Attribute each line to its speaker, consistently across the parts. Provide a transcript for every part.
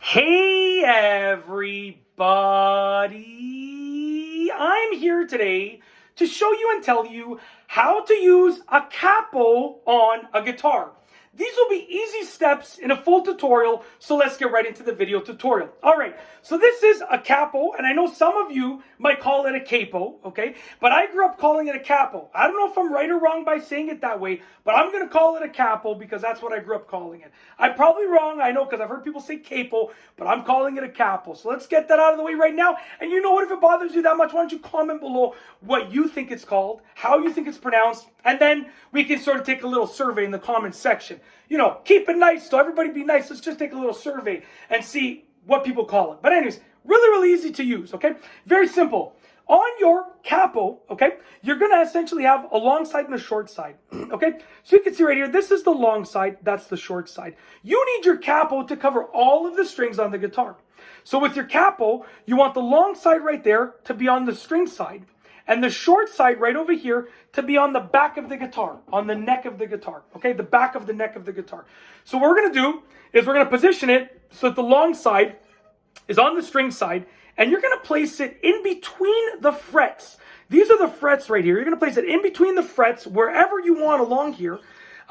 Speaker 1: Hey everybody, I'm here today to show you and tell you how to use a capo on a guitar. These will be easy steps in a full tutorial, so let's get right into the video tutorial. All right, so this is a capo, and I know some of you might call it a capo, okay? But I grew up calling it a capo. I don't know if I'm right or wrong by saying it that way, but I'm gonna call it a capo because that's what I grew up calling it. I'm probably wrong, I know, because I've heard people say capo, but I'm calling it a capo. So let's get that out of the way right now. And you know what, if it bothers you that much, why don't you comment below what you think it's called, how you think it's pronounced, and then we can sort of take a little survey in the comments section. You know, keep it nice, so everybody be nice. Let's just take a little survey and see what people call it. But anyways, really easy to use, okay? Very simple. On your capo, okay, you're going to essentially have a long side and a short side, okay? So you can see right here, this is the long side, that's the short side. You need your capo to cover all of the strings on the guitar. So with your capo, you want the long side right there to be on the string side, and the short side right over here to be on the back of the guitar, on the neck of the guitar, okay? The back of the neck of the guitar. So what we're going to do is we're going to position it so that the long side is on the string side, and you're going to place it in between the frets. These are the frets right here. You're going to place it in between the frets wherever you want along here.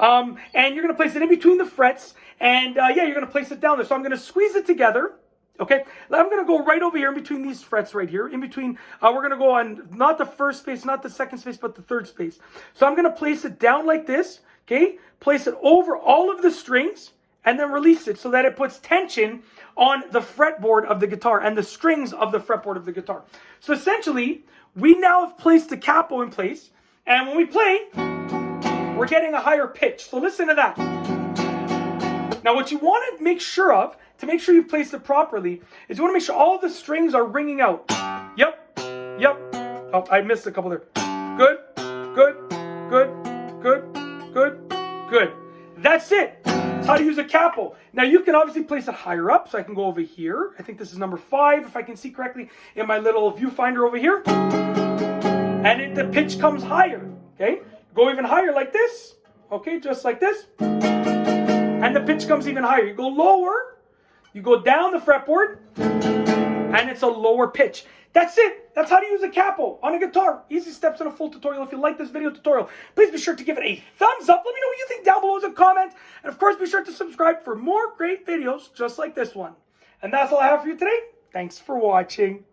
Speaker 1: And you're going to place it in between the frets, and yeah, you're going to place it down there. So I'm going to squeeze it together. Okay, I'm going to go right over here in between these frets right here. In between, we're going to go on not the first space, not the second space, but the third space. So I'm going to place it down like this, okay? Place it over all of the strings and then release it so that it puts tension on the fretboard of the guitar and the strings of the fretboard of the guitar. So essentially, we now have placed the capo in place, and when we play, we're getting a higher pitch. So listen to that. Now what you want to make sure of, to make sure you've placed it properly, is you want to make sure all the strings are ringing out. Yep. Oh, I missed a couple there. Good. That's it. That's how to use a capo. Now you can obviously place it higher up, so I can go over here. I think this is number 5, if I can see correctly, in my little viewfinder over here. And the pitch comes higher, okay? Go even higher like this, okay, just like this. And the pitch comes even higher. You go lower, you go down the fretboard, and it's a lower pitch. That's it. That's how to use a capo on a guitar. Easy steps in a full tutorial. If you like this video tutorial, please be sure to give it a thumbs up. Let me know what you think down below as a comment. And of course, be sure to subscribe for more great videos just like this one. And that's all I have for you today. Thanks for watching.